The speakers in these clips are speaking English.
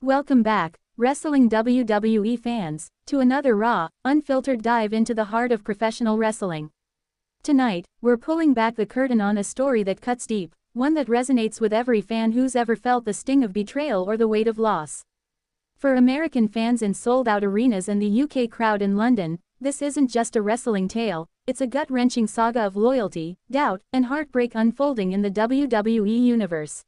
Welcome back, wrestling WWE fans, to another raw, unfiltered dive into the heart of professional wrestling. Tonight, we're pulling back the curtain on a story that cuts deep, one that resonates with every fan who's ever felt the sting of betrayal or the weight of loss. For American fans in sold-out arenas and the UK crowd in London, this isn't just a wrestling tale, it's a gut-wrenching saga of loyalty, doubt, and heartbreak unfolding in the WWE universe.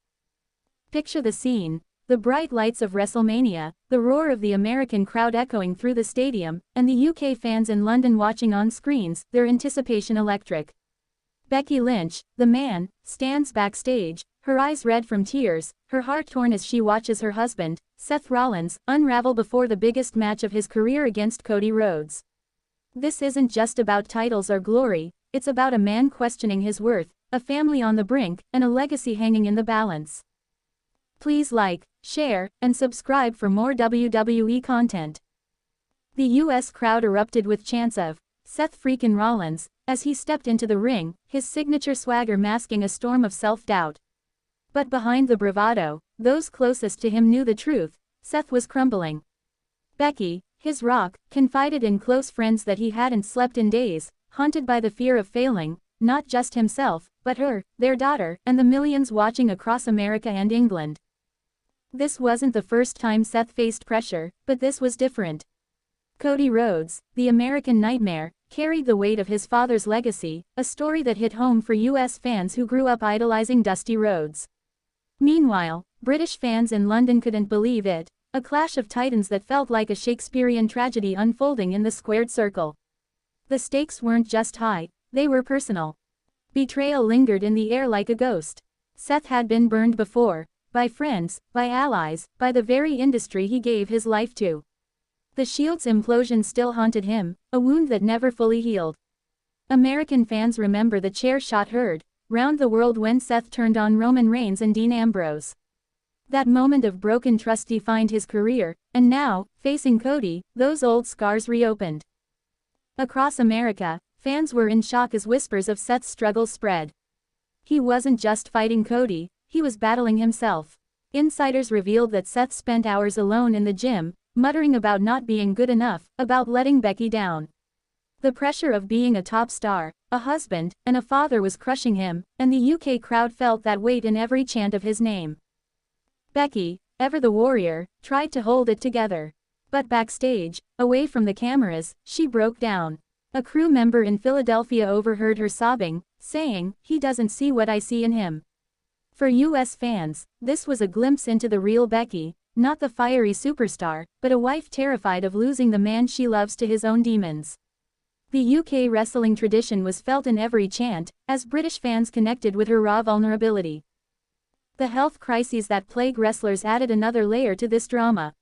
Picture the scene. The bright lights of WrestleMania, the roar of the American crowd echoing through the stadium, and the UK fans in London watching on screens, their anticipation electric. Becky Lynch, the man, stands backstage, her eyes red from tears, her heart torn as she watches her husband, Seth Rollins, unravel before the biggest match of his career against Cody Rhodes. This isn't just about titles or glory, it's about a man questioning his worth, a family on the brink, and a legacy hanging in the balance. Please like, share, and subscribe for more WWE content. The US crowd erupted with chants of Seth freakin' Rollins as he stepped into the ring, his signature swagger masking a storm of self-doubt. But behind the bravado, those closest to him knew the truth: Seth was crumbling. Becky, his rock, confided in close friends that he hadn't slept in days, haunted by the fear of failing, not just himself, but her, their daughter, and the millions watching across America and England. This wasn't the first time Seth faced pressure, but this was different. Cody Rhodes, the American nightmare, carried the weight of his father's legacy, a story that hit home for US fans who grew up idolizing Dusty Rhodes. Meanwhile, British fans in London couldn't believe it, a clash of titans that felt like a Shakespearean tragedy unfolding in the squared circle. The stakes weren't just high, they were personal. Betrayal lingered in the air like a ghost. Seth had been burned before. By friends, by allies, by the very industry he gave his life to. The Shield's implosion still haunted him, a wound that never fully healed. American fans remember the chair shot heard round the world when Seth turned on Roman Reigns and Dean Ambrose. That moment of broken trust defined his career, and now, facing Cody, those old scars reopened. Across America, fans were in shock as whispers of Seth's struggles spread. He wasn't just fighting Cody, he was battling himself. Insiders revealed that Seth spent hours alone in the gym, muttering about not being good enough, about letting Becky down. The pressure of being a top star, a husband, and a father was crushing him, and the UK crowd felt that weight in every chant of his name. Becky, ever the warrior, tried to hold it together. But backstage, away from the cameras, she broke down. A crew member in Philadelphia overheard her sobbing, saying, "He doesn't see what I see in him." For US fans, this was a glimpse into the real Becky, not the fiery superstar, but a wife terrified of losing the man she loves to his own demons. The UK wrestling tradition was felt in every chant, as British fans connected with her raw vulnerability. The health crises that plague wrestlers added another layer to this drama.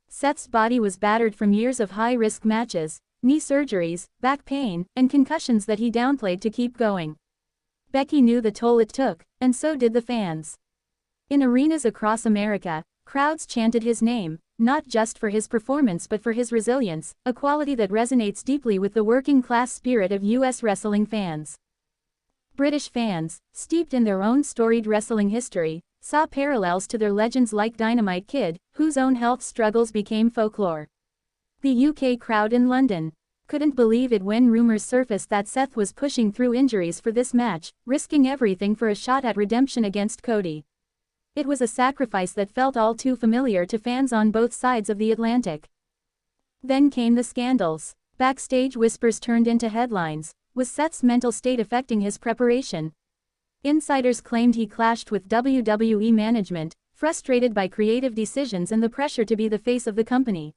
Seth's body was battered from years of high-risk matches, knee surgeries, back pain, and concussions that he downplayed to keep going. Becky knew the toll it took, and so did the fans. In arenas across America, crowds chanted his name, not just for his performance but for his resilience, a quality that resonates deeply with the working-class spirit of US wrestling fans. British fans, steeped in their own storied wrestling history, saw parallels to their legends like Dynamite Kid, whose own health struggles became folklore. The UK crowd in London couldn't believe it when rumors surfaced that Seth was pushing through injuries for this match, risking everything for a shot at redemption against Cody. It was a sacrifice that felt all too familiar to fans on both sides of the Atlantic. Then came the scandals. Backstage whispers turned into headlines. Was Seth's mental state affecting his preparation? Insiders claimed he clashed with WWE management, frustrated by creative decisions and the pressure to be the face of the company.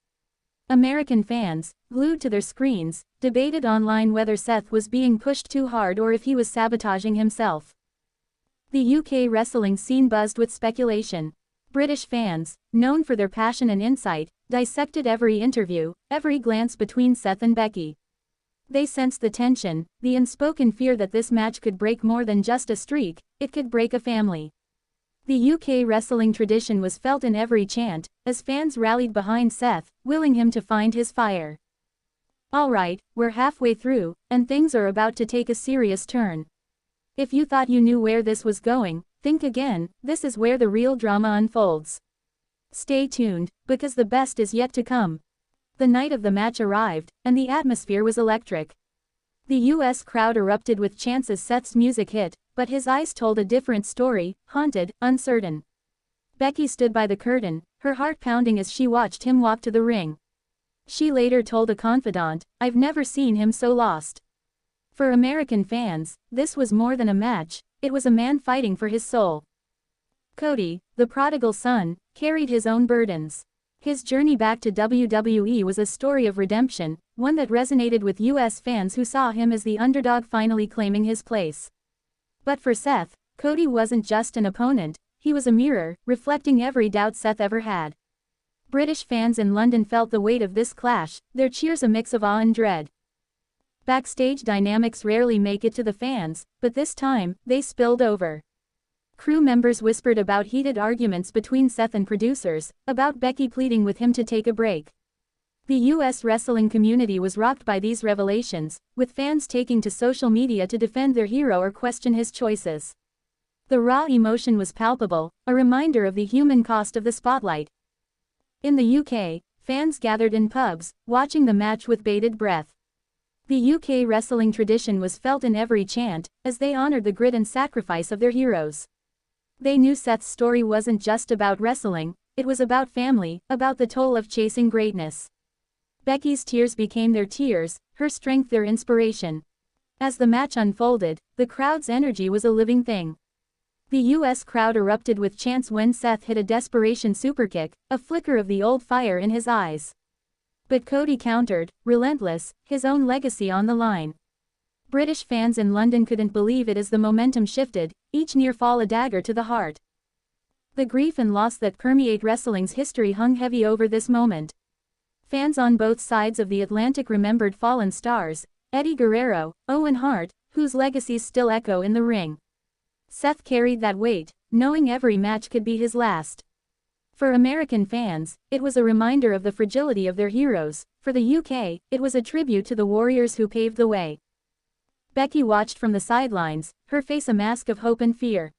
American fans, glued to their screens, debated online whether Seth was being pushed too hard or if he was sabotaging himself. The UK wrestling scene buzzed with speculation. British fans, known for their passion and insight, dissected every interview, every glance between Seth and Becky. They sensed the tension, the unspoken fear that this match could break more than just a streak, it could break a family. The UK wrestling tradition was felt in every chant, as fans rallied behind Seth, willing him to find his fire. Alright, we're halfway through, and things are about to take a serious turn. If you thought you knew where this was going, think again, this is where the real drama unfolds. Stay tuned, because the best is yet to come. The night of the match arrived, and the atmosphere was electric. The US crowd erupted with chants as Seth's music hit, but his eyes told a different story, haunted, uncertain. Becky stood by the curtain, her heart pounding as she watched him walk to the ring. She later told a confidant, "I've never seen him so lost." For American fans, this was more than a match, it was a man fighting for his soul. Cody, the prodigal son, carried his own burdens. His journey back to WWE was a story of redemption, one that resonated with US fans who saw him as the underdog finally claiming his place. But for Seth, Cody wasn't just an opponent, he was a mirror, reflecting every doubt Seth ever had. British fans in London felt the weight of this clash, their cheers a mix of awe and dread. Backstage dynamics rarely make it to the fans, but this time, they spilled over. Crew members whispered about heated arguments between Seth and producers, about Becky pleading with him to take a break. The US wrestling community was rocked by these revelations, with fans taking to social media to defend their hero or question his choices. The raw emotion was palpable, a reminder of the human cost of the spotlight. In the UK, fans gathered in pubs, watching the match with bated breath. The UK wrestling tradition was felt in every chant, as they honored the grit and sacrifice of their heroes. They knew Seth's story wasn't just about wrestling, it was about family, about the toll of chasing greatness. Becky's tears became their tears, her strength their inspiration. As the match unfolded, the crowd's energy was a living thing. The US crowd erupted with chants when Seth hit a desperation superkick, a flicker of the old fire in his eyes. But Cody countered, relentless, his own legacy on the line. British fans in London couldn't believe it as the momentum shifted, each near fall a dagger to the heart. The grief and loss that permeate wrestling's history hung heavy over this moment. Fans on both sides of the Atlantic remembered fallen stars, Eddie Guerrero, Owen Hart, whose legacies still echo in the ring. Seth carried that weight, knowing every match could be his last. For American fans, it was a reminder of the fragility of their heroes. For the UK, it was a tribute to the warriors who paved the way. Becky watched from the sidelines, her face a mask of hope and fear.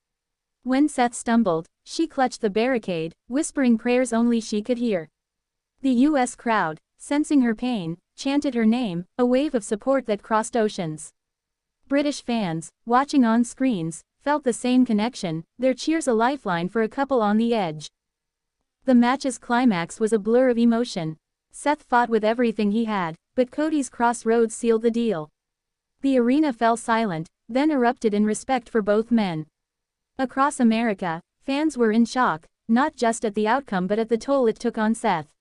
When Seth stumbled, she clutched the barricade, whispering prayers only she could hear. The US crowd, sensing her pain, chanted her name, a wave of support that crossed oceans. British fans, watching on screens, felt the same connection, their cheers a lifeline for a couple on the edge. The match's climax was a blur of emotion. Seth fought with everything he had, but Cody's crossroads sealed the deal. The arena fell silent, then erupted in respect for both men. Across America, fans were in shock, not just at the outcome but at the toll it took on Seth.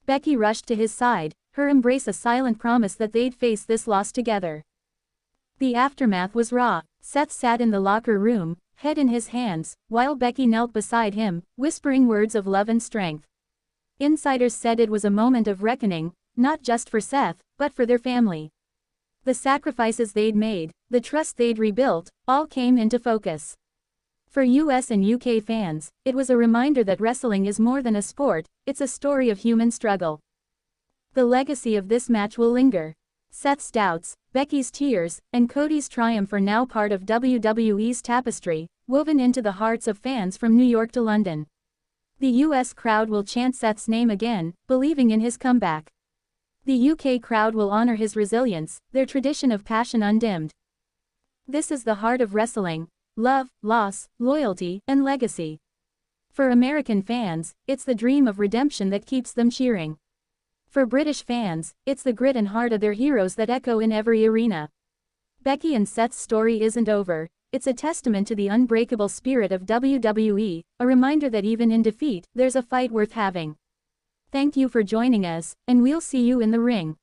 Becky rushed to his side, her embrace a silent promise that they'd face this loss together. The aftermath was raw. Seth sat in the locker room, head in his hands, while Becky knelt beside him, whispering words of love and strength. Insiders said it was a moment of reckoning, not just for Seth, but for their family. The sacrifices they'd made, the trust they'd rebuilt, all came into focus. For US and UK fans, it was a reminder that wrestling is more than a sport, it's a story of human struggle. The legacy of this match will linger. Seth's doubts, Becky's tears, and Cody's triumph are now part of WWE's tapestry, woven into the hearts of fans from New York to London. The US crowd will chant Seth's name again, believing in his comeback. The UK crowd will honor his resilience, their tradition of passion undimmed. This is the heart of wrestling: love, loss, loyalty, and legacy. For American fans, it's the dream of redemption that keeps them cheering. For British fans, it's the grit and heart of their heroes that echo in every arena. Becky and Seth's story isn't over, it's a testament to the unbreakable spirit of WWE, a reminder that even in defeat, there's a fight worth having. Thank you for joining us, and we'll see you in the ring.